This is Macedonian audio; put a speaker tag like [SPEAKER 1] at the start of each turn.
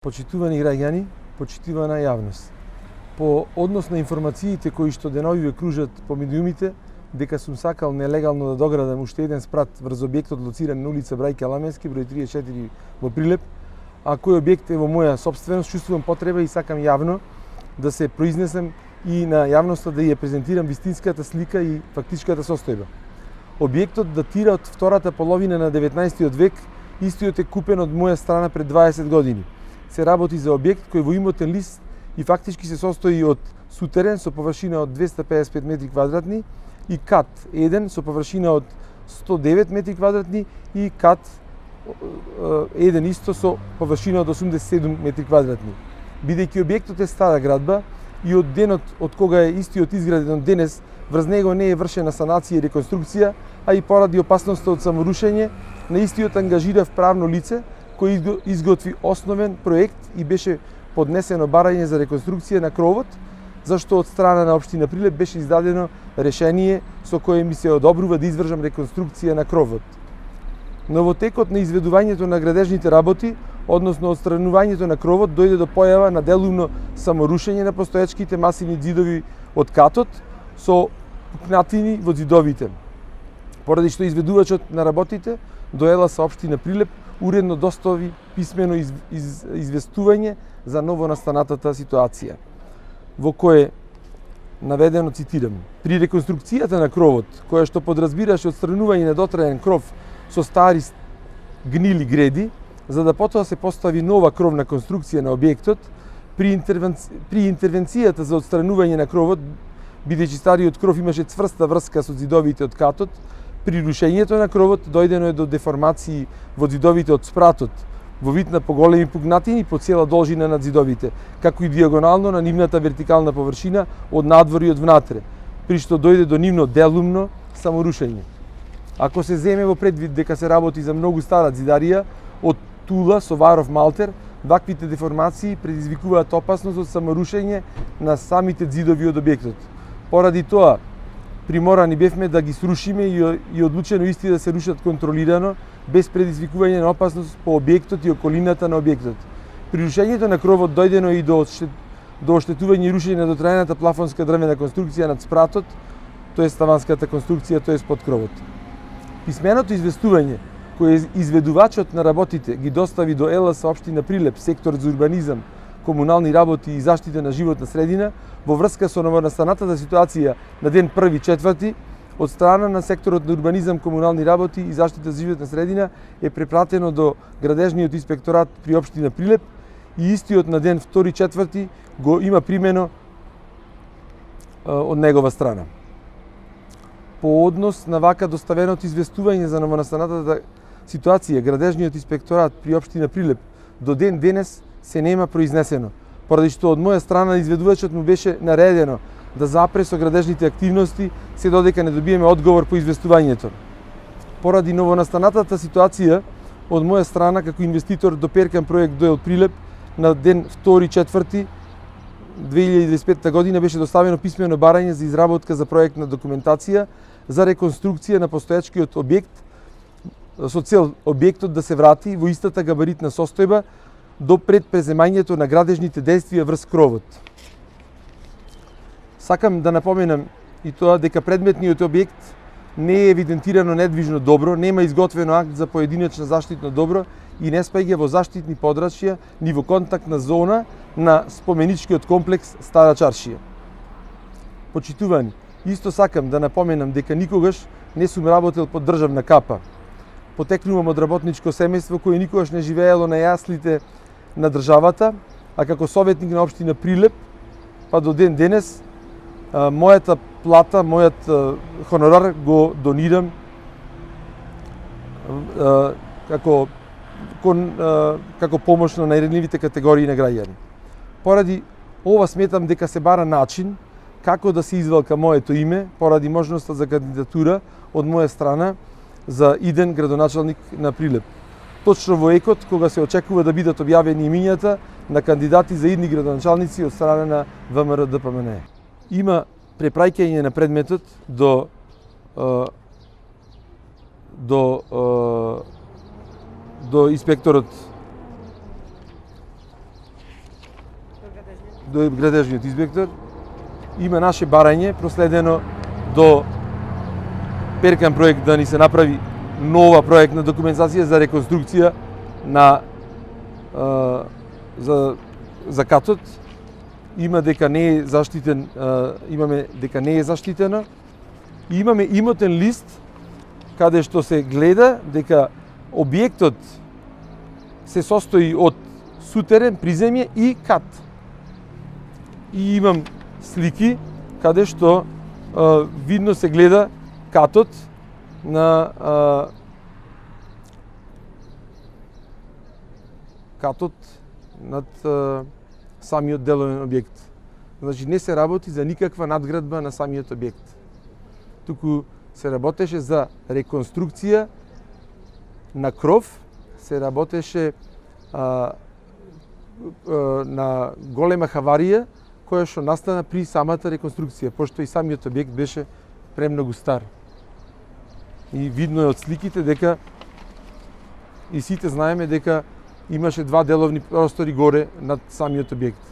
[SPEAKER 1] Почитувани граѓани, почитувана јавност. По однос на информациите кои што деновиве кружат по медиумите, дека сум сакал нелегално да доградам уште еден спрат врз објектот лоциран на улица Брајке Аламенски, број 34 во Прилеп, а кој објект е во моја сопственост, чувствувам потреба и сакам јавно да се произнесам и на јавноста да ја презентирам вистинската слика и фактичката состојба. Објектот датира од втората половина на 19 век, истиот е купен од моја страна пред 20 години. Се работи за објект кој во имотен лист и фактички се состои од сутерен со површина од 255 метри квадратни и кат 1 со површина од 109 метри квадратни и кат 1 исто со површина од 87 метри квадратни. Бидејќи објектот е стара градба и од денот од кога е истиот изграден денес, врз него не е вршена санација и реконструкција, а и поради опасноста од саморушење, на истиот ангажирав правно лице кој изготви основен проект и беше поднесено барање за реконструкција на кровот, зашто од страна на општина Прилеп беше издадено решение со кое ми се одобрува да извршам реконструкција на кровот. Но во текот на изведувањето на градежните работи, односно отстранувањето на кровот, дојде до појава на делумно саморушење на постоечките масивни ѕидови од катот со пукнатини во ѕидовите, поради што изведувачот на работите доела со општина Прилеп уредно достави писмено известување за новонастанатата ситуација, во кое наведено, цитирам: при реконструкцијата на кровот, која што подразбираше отстранување на дотраен кров со стари гнили греди, за да потоа се постави нова кровна конструкција на објектот, при интервенцијата за отстранување на кровот, бидејќи стариот кров имаше цврста врска со ѕидовите од катот, при рушењето на кровот дојдено е до деформации во ѕидовите од спратот, во вид на поголеми пукнатини по цела должина на ѕидовите, како и диагонално на нивната вертикална површина од надвор и од внатре, при што дојде до нивно делумно саморушење. Ако се земе во предвид дека се работи за многу стара ѕидарија од тула со варов малтер, ваквите деформации предизвикуваат опасност од саморушење на самите ѕидови од објектот. Поради тоа, приморани бевме да ги срушиме и одлучено исти да се рушат контролирано, без предизвикување на опасност по објектот и околината на објектот. При рушењето на кровот дојдено и до оштетување и рушење на дотраената плафонска дрвена конструкција над спратот, тоест таванската конструкција, тоест под кровот. Писменото известување кој изведувачот на работите ги достави до ЕЛС општина Прилеп, сектор за урбанизам, комунални работи и заштита на животна средина, во врска со новонастанатата ситуација на ден 1.4. од страна на секторот на урбанизам, комунални работи и заштита за животна средина е препратено до градежниот инспекторат при општина Прилеп и истиот на ден 2.4. го има примено од негова страна. По однос на вака доставеното известување за новонастанатата ситуација, градежниот инспекторат при општина Прилеп до ден денес се нема произнесено, поради што од моја страна изведувачот му беше наредено да запре со градежните активности се додека не добиеме одговор по известувањето. Поради новонастанатата ситуација, од моја страна како инвеститор до Перкан проект Доел Прилеп на ден 2.4. 2025 година беше доставено писмено барање за изработка за проектна документација за реконструкција на постоечкиот објект со цел објектот да се врати во истата габаритна состојба до пред преземањето на градежните действија врз кровот. Сакам да напоменам и тоа дека предметниот објект не е евидентирано недвижно добро, нема изготвено акт за поединечна заштитно добро и не спаѓа во заштитни подрачја ни во контактна зона на споменичкиот комплекс Стара Чаршија. Почитувани, исто сакам да напоменам дека никогаш не сум работел под државна капа. Потекнувам од работничко семејство кој никогаш не живеело на јаслите на државата, а како советник на општина Прилеп, па до ден денес, мојата плата, мојот хонорар го донирам како помош на најранливите категории на граѓани. Поради ова сметам дека се бара начин како да се извалка моето име, поради можноста за кандидатура од моја страна за иден градоначалник на Прилеп. Точно во екот, кога се очекува да бидат објавени имињата на кандидати за идни градоначалници од страна на ВМРО-ДПМНЕ. Има препраќање на предметот до, до инспекторот градежниот инспектор. Има наше барање проследено до Перкан проект да ни се направи нова проектна документација за реконструкција на за катот. Има дека не е заштитен, имаме дека не е заштитена. И имаме имотен лист каде што се гледа дека објектот се состои од сутерен, приземје и кат. И имам слики каде што видно се гледа катот на катот над самиот деловен објект. Значи не се работи за никаква надградба на самиот објект. Туку се работеше за реконструкција на кров, се работеше на голема хаварија која што настана при самата реконструкција, пошто и самиот објект беше премногу стар. И видно е од сликите дека и сите знаеме дека имаше два деловни простори горе над самиот објект.